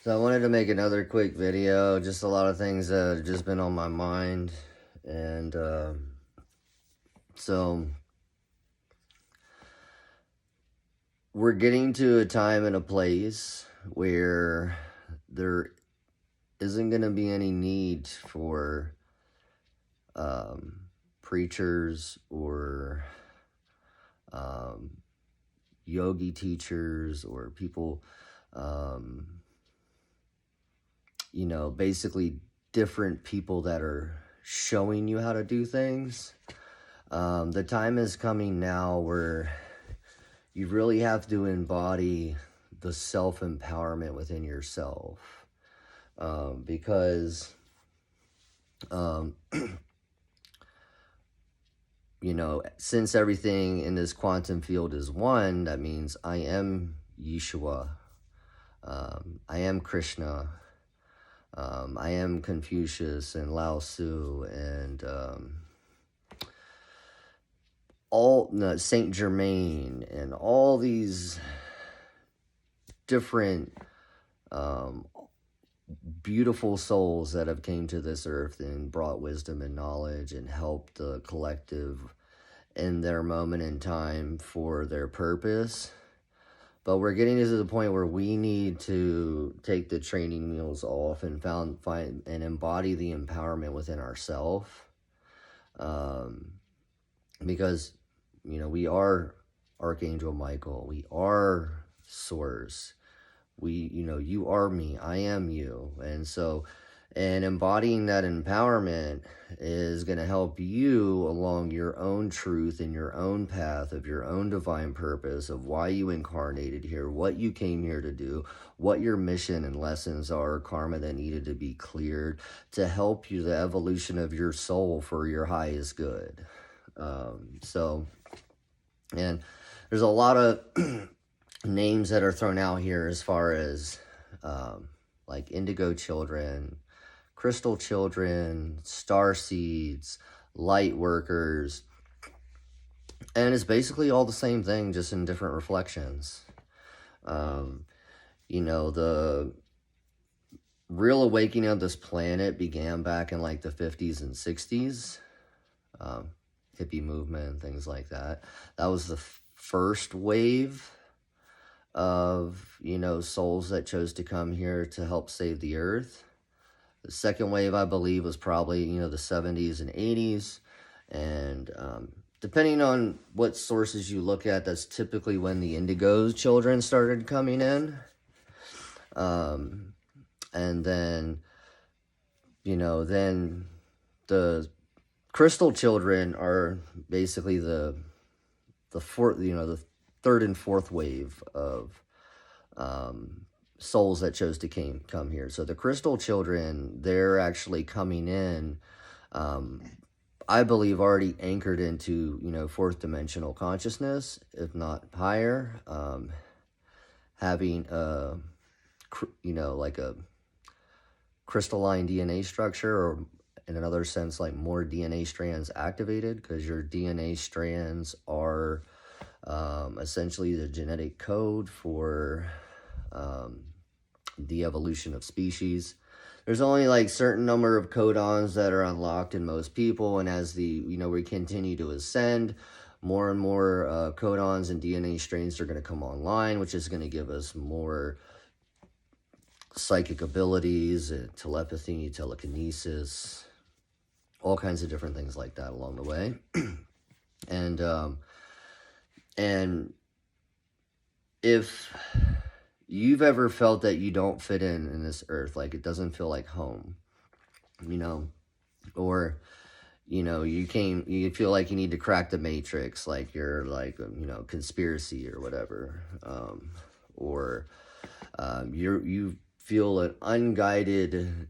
So I wanted to make another quick video, just a lot of things that have just been on my mind. And so we're getting to a time and a place where there isn't going to be any need for preachers or yogi teachers or people, basically different people that are showing you how to do things. The time is coming now where you really have to embody the self-empowerment within yourself. Because, since everything in this quantum field is one, that means I am Yeshua. I am Krishna. I am Confucius and Lao Tzu and Saint Germain and all these different beautiful souls that have came to this earth and brought wisdom and knowledge and helped the collective in their moment in time for their purpose. But we're getting to the point where we need to take the training wheels off and find and embody the empowerment within ourselves. Because, we are Archangel Michael. We are Source. You are me. I am you. And embodying that empowerment is going to help you along your own truth and your own path of your own divine purpose of why you incarnated here, what you came here to do, what your mission and lessons are, karma that needed to be cleared to help you, the evolution of your soul for your highest good. And there's a lot of names that are thrown out here as far as like indigo children, crystal children, star seeds, light workers, and it's basically all the same thing, just in different reflections. The real awakening of this planet began back in like the 50s and 60s, hippie movement, things like that. That was the first wave of, souls that chose to come here to help save the earth. The second wave, I believe, was probably, the 70s and 80s. And depending on what sources you look at, that's typically when the indigo children started coming in. And then, then the crystal children are basically the fourth, the third and fourth wave of souls that chose to come here. So the crystal children, they're actually coming in, I believe, already anchored into, fourth dimensional consciousness, if not higher, having like a crystalline DNA structure, or in another sense, like more DNA strands activated, because your DNA strands are essentially the genetic code for the evolution of species. There's only like certain number of codons that are unlocked in most people, and as we continue to ascend, more and more codons and DNA strains are going to come online, which is going to give us more psychic abilities, telepathy, telekinesis, all kinds of different things like that along the way. And if you've ever felt that you don't fit in this earth, like it doesn't feel like home, or, you feel like you need to crack the matrix, like you're like, conspiracy or whatever, or you feel an unguided,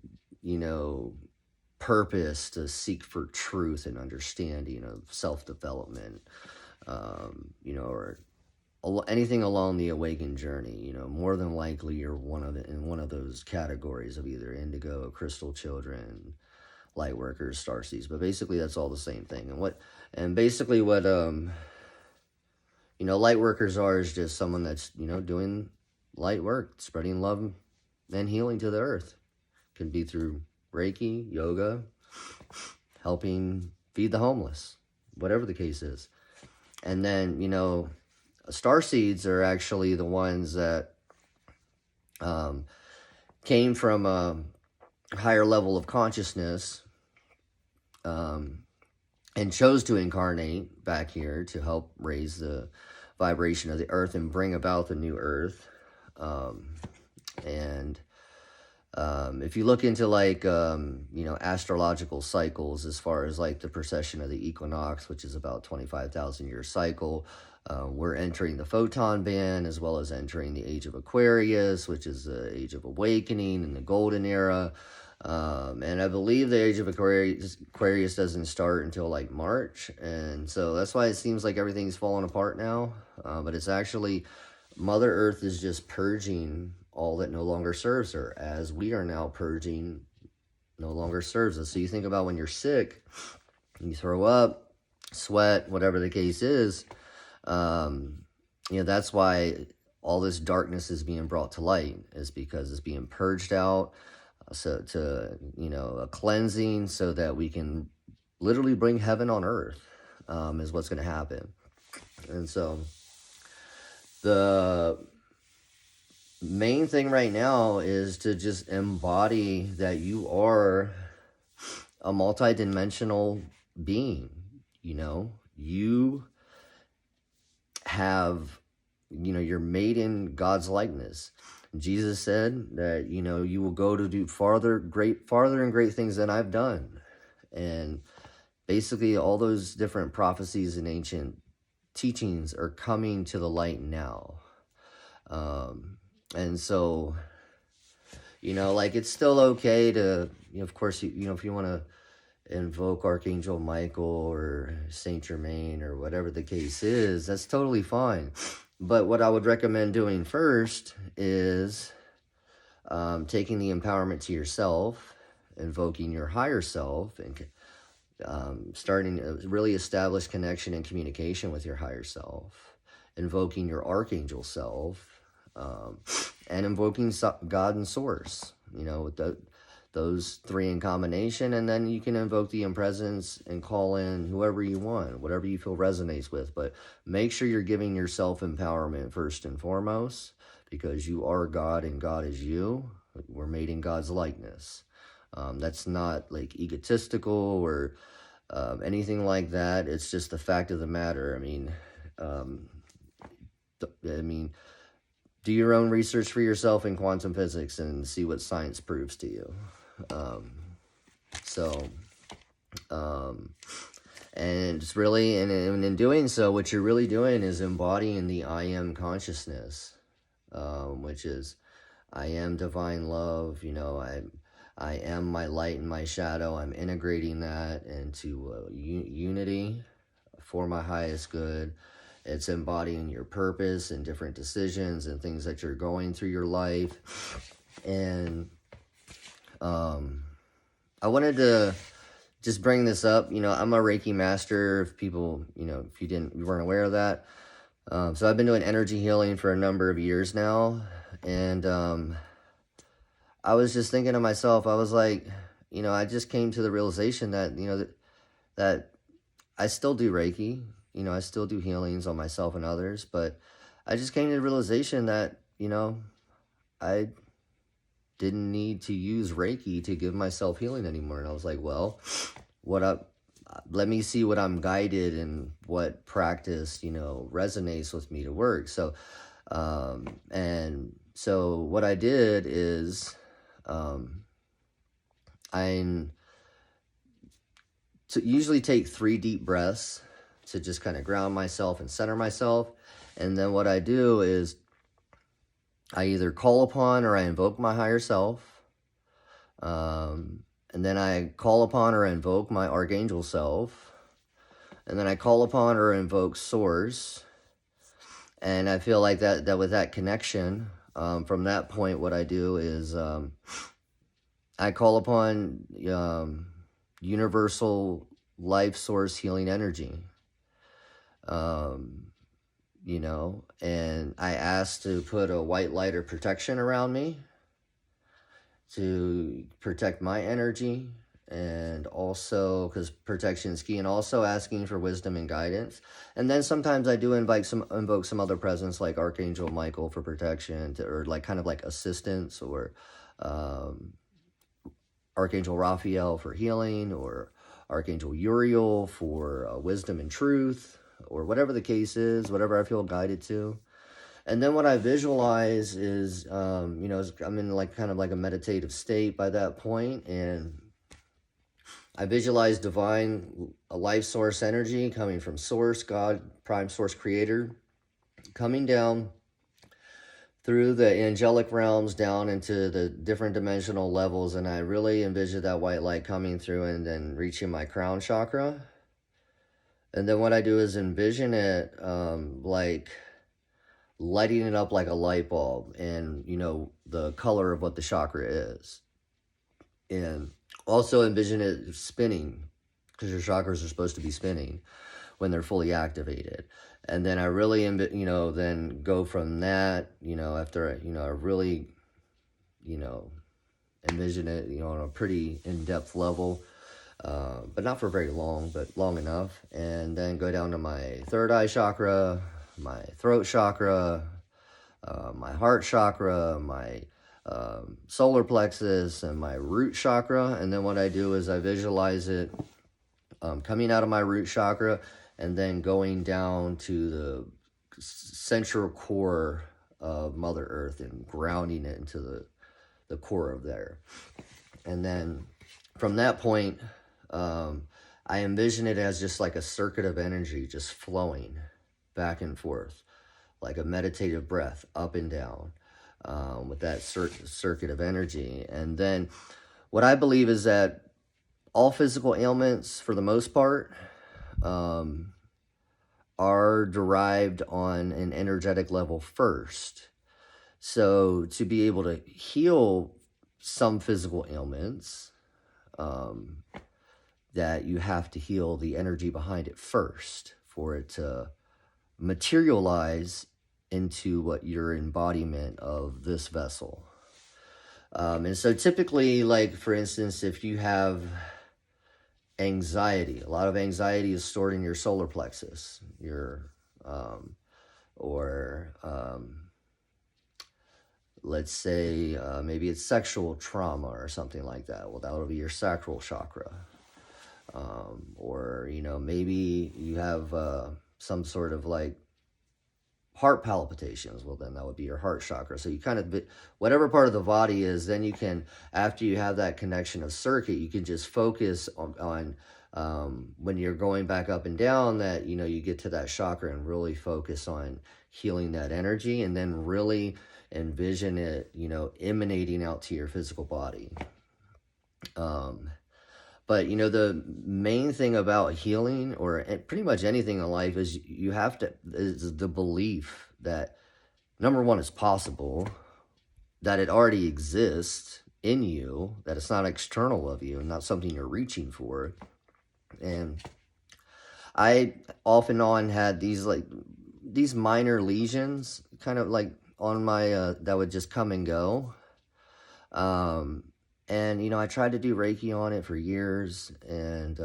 purpose to seek for truth and understanding of self-development, or anything along the awakened journey, more than likely you're in one of those categories of either indigo, crystal children, light workers, starseeds. But basically that's all the same thing. And basically what light workers are is just someone that's doing light work, spreading love and healing to the earth. Can be through Reiki, yoga, helping feed the homeless, whatever the case is. And then, star seeds are actually the ones that came from a higher level of consciousness and chose to incarnate back here to help raise the vibration of the earth and bring about the new earth. If you look into astrological cycles, as far as like the precession of the equinox, which is about 25,000 year cycle, we're entering the photon band, as well as entering the age of Aquarius, which is the age of awakening and the golden era. And I believe the age of Aquarius doesn't start until like March. And so that's why it seems like everything's falling apart now. But it's actually Mother Earth is just purging all that no longer serves her, as we are now purging no longer serves us. So you think about when you're sick, you throw up, sweat, whatever the case is, that's why all this darkness is being brought to light, is because it's being purged out, so to, a cleansing, so that we can literally bring heaven on earth, is what's going to happen. And so the main thing right now is to just embody that you are a multidimensional being. You have, you're made in God's likeness. Jesus said that, you will go to do farther and great things than I've done. And basically all those different prophecies and ancient teachings are coming to the light now. And so, it's still okay to, of course, if you want to invoke Archangel Michael or Saint Germain or whatever the case is, that's totally fine. But what I would recommend doing first is taking the empowerment to yourself, invoking your higher self, and starting a really established connection and communication with your higher self, invoking your archangel self, and invoking God and Source, with those three in combination. And then you can invoke the presence and call in whoever you want, whatever you feel resonates with. But make sure you're giving yourself empowerment first and foremost, because you are God and God is you. We're made in God's likeness. That's not like egotistical or anything like that. It's just the fact of the matter. Do your own research for yourself in quantum physics and see what science proves to you. And it's really, and in doing so, what you're really doing is embodying the I am consciousness, which is, I am divine love. I am my light and my shadow. I'm integrating that into unity for my highest good. It's embodying your purpose and different decisions and things that you're going through your life. And I wanted to just bring this up. I'm a Reiki master, if people, if you weren't aware of that. So I've been doing energy healing for a number of years now. And I was just thinking to myself, I was like, I just came to the realization that, that I still do Reiki. I still do healings on myself and others, but I just came to the realization that, I didn't need to use Reiki to give myself healing anymore. And I was like, well, let me see what I'm guided and what practice, resonates with me to work. So, so what I did is, I usually take 3 deep breaths to just kind of ground myself and center myself. And then what I do is I either call upon or I invoke my higher self. And then I call upon or invoke my archangel self. And then I call upon or invoke Source. And I feel like that with that connection, from that point, what I do is I call upon universal life source healing energy. And I ask to put a white light of protection around me. to protect my energy, and also because protection is key, and also asking for wisdom and guidance. And then sometimes I do invoke some other presence like Archangel Michael for protection, or like kind of like assistance, or Archangel Raphael for healing, or Archangel Uriel for wisdom and truth, or whatever the case is, whatever I feel guided to. And then what I visualize is, I'm in like kind of like a meditative state by that point, and I visualize divine life source energy coming from Source, God, Prime Source Creator, coming down through the angelic realms down into the different dimensional levels, and I really envision that white light coming through and then reaching my crown chakra. And then what I do is envision it like lighting it up like a light bulb, and the color of what the chakra is, and also envision it spinning, because your chakras are supposed to be spinning when they're fully activated. And then I really then go from that, after I really envision it on a pretty in-depth level, but not for very long, but long enough. And then go down to my third eye chakra, my throat chakra, my heart chakra, my solar plexus, and my root chakra. And then what I do is I visualize it coming out of my root chakra and then going down to the central core of Mother Earth and grounding it into the core of there. And then from that point, I envision it as just like a circuit of energy just flowing back and forth, like a meditative breath up and down, with that circuit of energy. And then what I believe is that all physical ailments, for the most part, are derived on an energetic level first. So to be able to heal some physical ailments, that you have to heal the energy behind it first for it to materialize into what your embodiment of this vessel. And so typically, like for instance, if you have anxiety, a lot of anxiety is stored in your solar plexus, let's say maybe it's sexual trauma or something like that. Well, that'll be your sacral chakra. Or maybe you have some sort of like heart palpitations. Well, then that would be your heart chakra. So you kind of, whatever part of the body is, then you can, after you have that connection of circuit, you can just focus on when you're going back up and down, that, you get to that chakra and really focus on healing that energy, and then really envision it, emanating out to your physical body. But, the main thing about healing, or pretty much anything in life, is is the belief that, number one, it's possible, that it already exists in you, that it's not external of you and not something you're reaching for. And I off and on had these minor lesions kind of like on my, that would just come and go. And, I tried to do Reiki on it for years, and,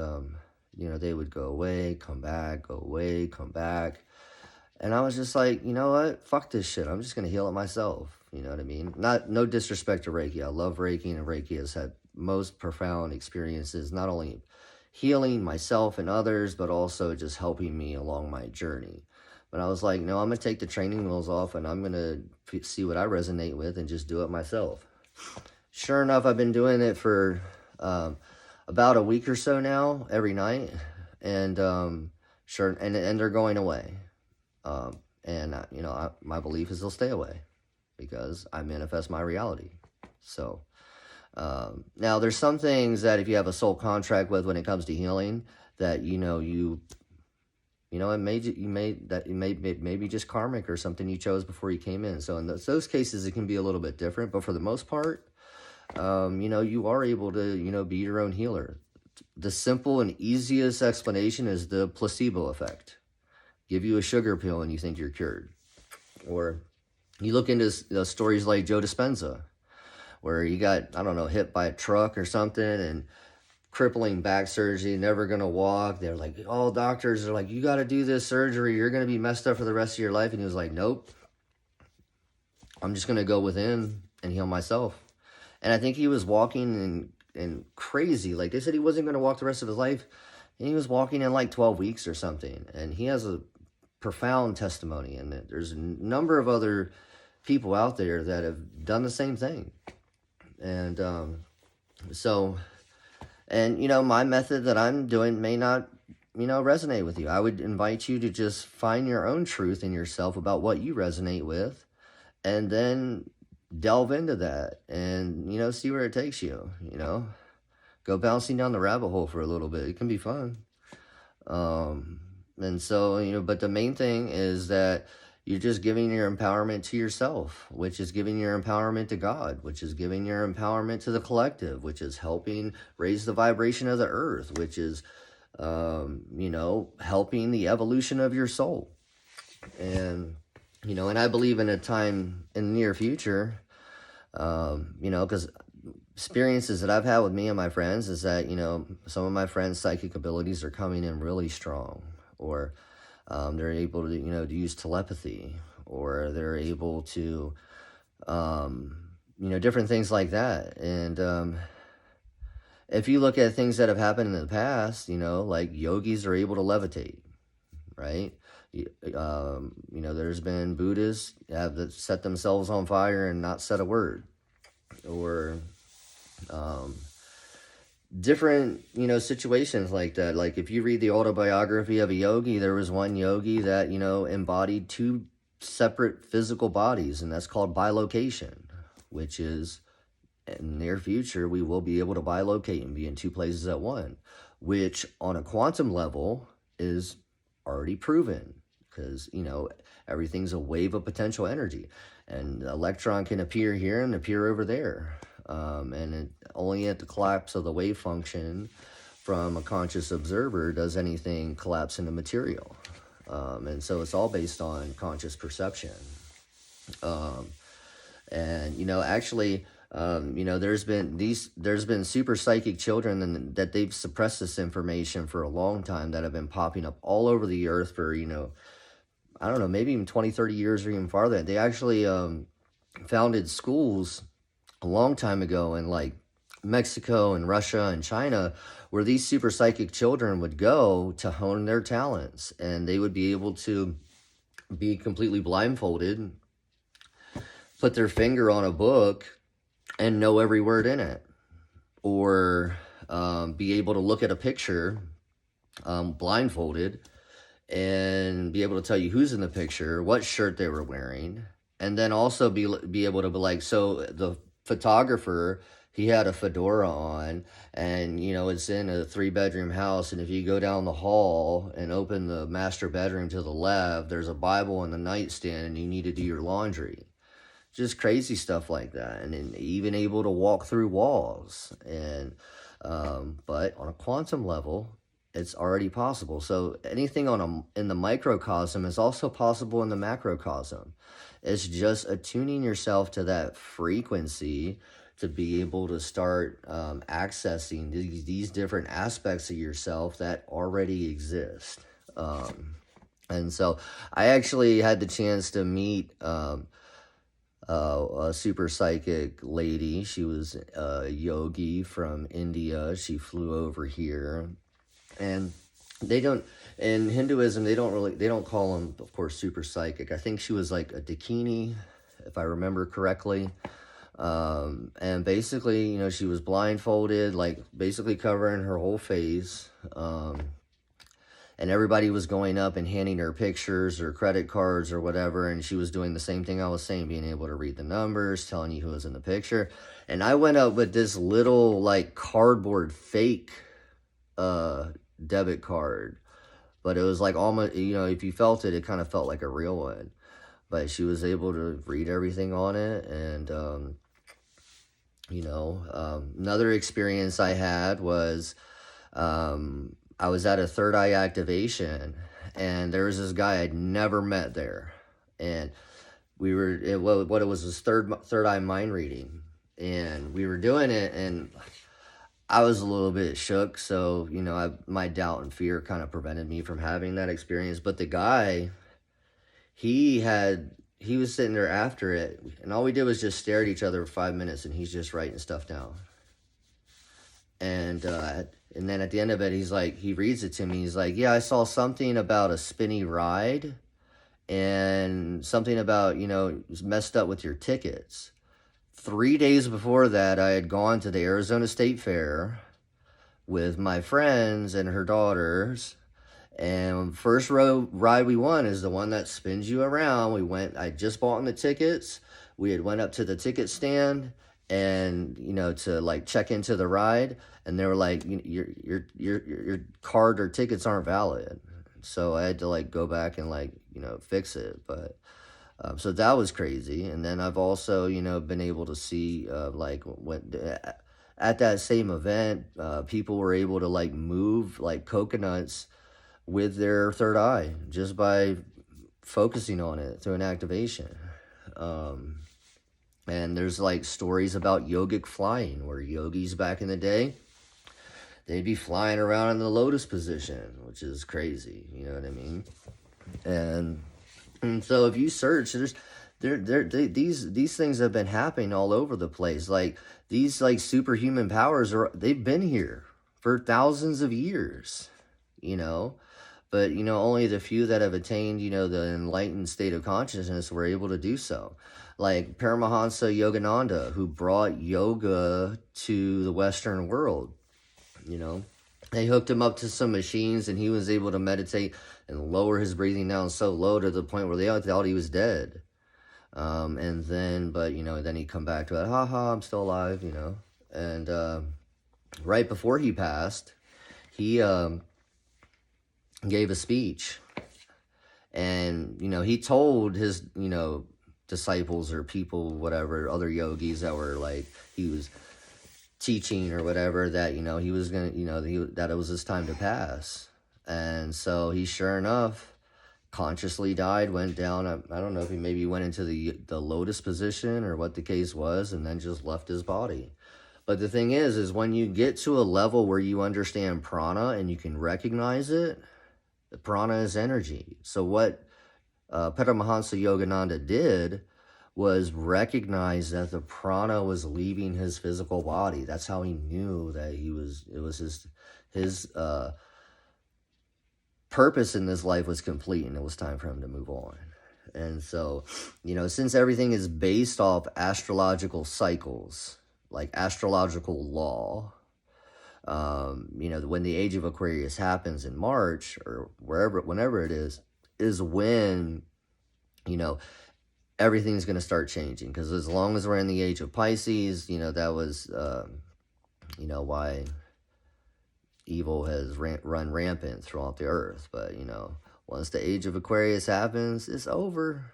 they would go away, come back, go away, come back. And I was just like, you know what? Fuck this shit. I'm just going to heal it myself. You know what I mean? No disrespect to Reiki. I love Reiki, and Reiki has had most profound experiences, not only healing myself and others, but also just helping me along my journey. But I was like, no, I'm going to take the training wheels off, and I'm going to see what I resonate with and just do it myself. Sure enough, I've been doing it for about a week or so now, every night, and and they're going away. My belief is they'll stay away because I manifest my reality. So now there's some things that if you have a soul contract with when it comes to healing, that it may be just karmic or something you chose before you came in. So in those cases, it can be a little bit different, but for the most part, you are able to, be your own healer. The simple and easiest explanation is the placebo effect. Give you a sugar pill and you think you're cured. Or you look into stories like Joe Dispenza, where he got, I don't know, hit by a truck or something, and crippling back surgery, never going to walk. They're like, all doctors are like, you got to do this surgery, you're going to be messed up for the rest of your life. And he was like, nope, I'm just going to go within and heal myself. And I think he was walking and crazy. Like, they said he wasn't going to walk the rest of his life, and he was walking in like 12 weeks or something. And he has a profound testimony, and there's a number of other people out there that have done the same thing. And and my method that I'm doing may not resonate with you. I would invite you to just find your own truth in yourself about what you resonate with, and then delve into that and see where it takes you. Go bouncing down the rabbit hole for a little bit. It can be fun. And so, but the main thing is that you're just giving your empowerment to yourself, which is giving your empowerment to God, which is giving your empowerment to the collective, which is helping raise the vibration of the earth, which is, helping the evolution of your soul. And, and I believe in a time in the near future, because experiences that I've had with me and my friends is that, some of my friends' psychic abilities are coming in really strong, or they're able to, to use telepathy, or they're able to, different things like that. And if you look at things that have happened in the past, like yogis are able to levitate, right? There's been Buddhists that set themselves on fire and not said a word, or different, situations like that. Like if you read the autobiography of a yogi, there was one yogi that, embodied two separate physical bodies, and that's called bilocation, which is in the near future, we will be able to bilocate and be in two places at one, which on a quantum level is already proven, because, everything's a wave of potential energy, and the electron can appear here and appear over there. And only at the collapse of the wave function from a conscious observer does anything collapse into material. And so it's all based on conscious perception. Actually, there's been super psychic children that they've suppressed this information for a long time, that have been popping up all over the earth for, I don't know, maybe even 20, 30 years or even farther. They actually founded schools a long time ago in like Mexico and Russia and China, where these super psychic children would go to hone their talents, and they would be able to be completely blindfolded, put their finger on a book and know every word in it, or be able to look at a picture blindfolded and be able to tell you who's in the picture, what shirt they were wearing, and then also be able to be like, so the photographer, he had a fedora on, and it's in a 3-bedroom house, and if you go down the hall and open the master bedroom to the left, there's a Bible on the nightstand, and you need to do your laundry. Just crazy stuff like that. And then even able to walk through walls. And but on a quantum level, it's already possible. So anything in the microcosm is also possible in the macrocosm. It's just attuning yourself to that frequency to be able to start accessing these different aspects of yourself that already exist. And so I actually had the chance to meet a super psychic lady. She was a yogi from India. She flew over here, and in Hinduism, they don't call them, of course, super psychic. I think she was like a Dakini, if I remember correctly. And basically, she was blindfolded, like basically covering her whole face. And everybody was going up and handing her pictures or credit cards or whatever, and she was doing the same thing I was saying, being able to read the numbers, telling you who was in the picture. And I went up with this little, like, cardboard fake debit card, but it was like almost, if you felt it, it kind of felt like a real one. But she was able to read everything on it. And another experience I had was I was at a third eye activation, and there was this guy I'd never met there, and it was his third eye mind reading. and we were doing it, and I was a little bit shook. So, you know, my doubt and fear kind of prevented me from having that experience. But the guy, he was sitting there after it, and all we did was just stare at each other for 5 minutes, and he's just writing stuff down. And then at the end of it, he's like, he reads it to me. He's like, yeah, I saw something about a spinny ride and something about, you know, it was messed up with your tickets. 3 days before that, I had gone to the Arizona State Fair with my friends and her daughters. And first ride we won is the one that spins you around. I just bought the tickets. We had went up to the ticket stand and, you know, to like check into the ride, and they were like, your card or tickets aren't valid. So I had to like go back and like, you know, fix it. But so that was crazy. And then I've also, you know, been able to see like when at that same event, people were able to like move like coconuts with their third eye just by focusing on it through an activation. And there's like stories about yogic flying, where yogis back in the day, they'd be flying around in the lotus position, which is crazy. You know what I mean? And so if you search, these things have been happening all over the place. Like these like superhuman powers they've been here for thousands of years, you know. But, you know, only the few that have attained, you know, the enlightened state of consciousness were able to do so. Like Paramahansa Yogananda, who brought yoga to the Western world, you know. They hooked him up to some machines, and he was able to meditate and lower his breathing down so low to the point where they thought he was dead. And then, but, you know, then he'd come back to it, I'm still alive, you know. And right before he passed, he gave a speech, and, you know, he told his, you know, disciples or people, whatever, other yogis that were like, he was teaching or whatever, that, you know, he was gonna, you know, that it was his time to pass. And so he, sure enough, consciously died, went down, I don't know if he maybe went into the lotus position or what the case was, and then just left his body. But the thing is when you get to a level where you understand prana and you can recognize it, the prana is energy. So what Paramahansa Yogananda did was recognize that the prana was leaving his physical body. That's how he knew that it was his purpose in this life was complete, and it was time for him to move on. And so, you know, since everything is based off astrological cycles, like astrological law, you know, when the age of Aquarius happens in March or whenever it is when, you know, everything's going to start changing. Because as long as we're in the age of Pisces, you know, that was, you know, why evil has run rampant throughout the earth. But, you know, once the age of Aquarius happens, it's over,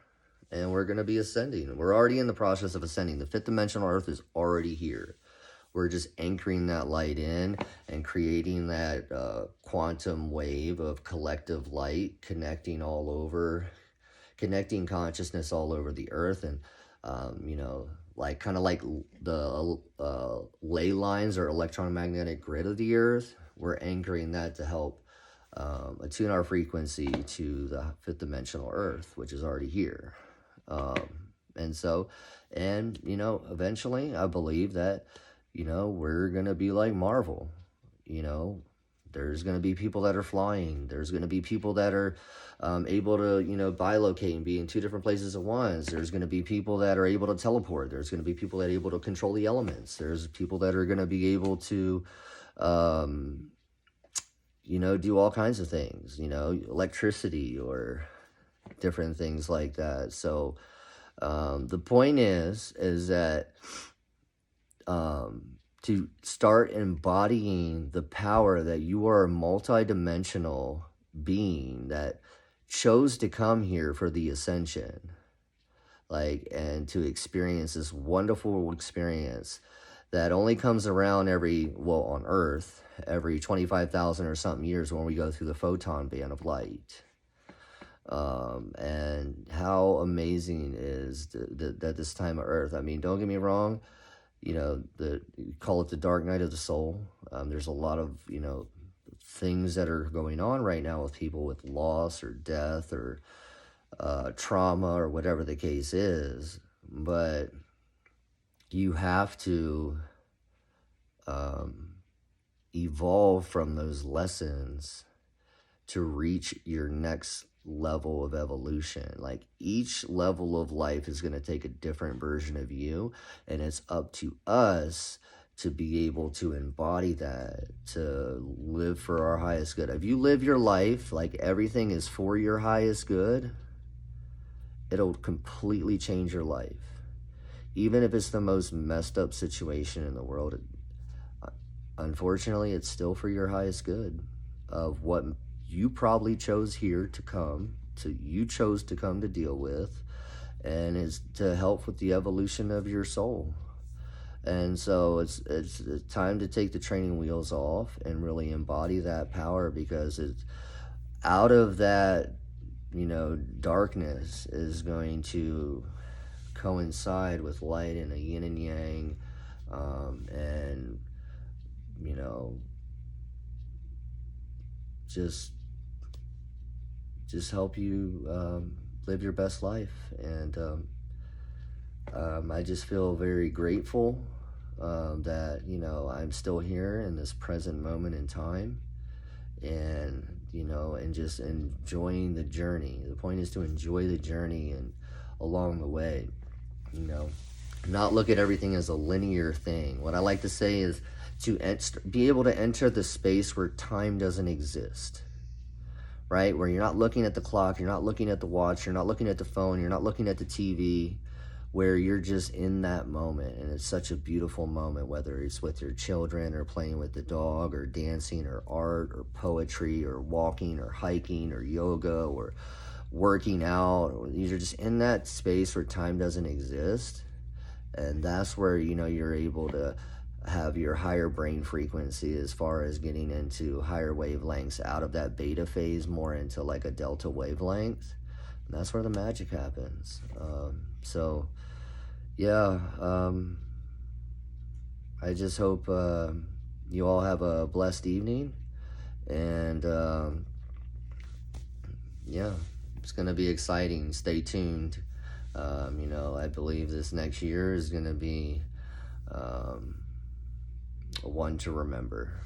and we're going to be ascending. We're already in the process of ascending. The fifth dimensional earth is already here. We're just anchoring that light in and creating that quantum wave of collective light, connecting consciousness all over the earth. And, you know, like kind of like the ley lines or electromagnetic grid of the earth, we're anchoring that to help attune our frequency to the fifth dimensional earth, which is already here. And you know, eventually I believe that, you know, we're going to be like Marvel. You know, there's going to be people that are flying. There's going to be people that are able to, you know, bilocate and be in two different places at once. There's going to be people that are able to teleport. There's going to be people that are able to control the elements. There's people that are going to be able to, you know, do all kinds of things, you know, electricity or different things like that. So the point is that to start embodying the power that you are a multidimensional being that chose to come here for the ascension, like, and to experience this wonderful experience that only comes around on Earth, every 25,000 or something years when we go through the photon band of light. And how amazing is that this time of Earth. I mean, don't get me wrong, you call it the dark night of the soul. There's a lot of, things that are going on right now with people with loss or death or trauma or whatever the case is. But you have to evolve from those lessons to reach your next level of evolution. Like, each level of life is going to take a different version of you, and it's up to us to be able to embody that, to live for our highest good. If you live your life like everything is for your highest good, it'll completely change your life. Even if it's the most messed up situation in the world, unfortunately, it's still for your highest good of what you probably chose here to come to, you chose to come to deal with, and is to help with the evolution of your soul. And so it's time to take the training wheels off and really embody that power, because it's out of that, darkness is going to coincide with light and a yin and yang, and just help you live your best life. And I just feel very grateful that I'm still here in this present moment in time, and and just enjoying the journey. The point is to enjoy the journey and along the way, not look at everything as a linear thing. What I like to say is to be able to enter the space where time doesn't exist, right? Where you're not looking at the clock, you're not looking at the watch, you're not looking at the phone, you're not looking at the TV, where you're just in that moment. And it's such a beautiful moment, whether it's with your children or playing with the dog or dancing or art or poetry or walking or hiking or yoga or working out. You're just in that space where time doesn't exist. And that's where, you're able to have your higher brain frequency, as far as getting into higher wavelengths, out of that beta phase more into like a delta wavelength. And that's where the magic happens. I just hope you all have a blessed evening. And it's going to be exciting. Stay tuned. I believe this next year is going to be one to remember.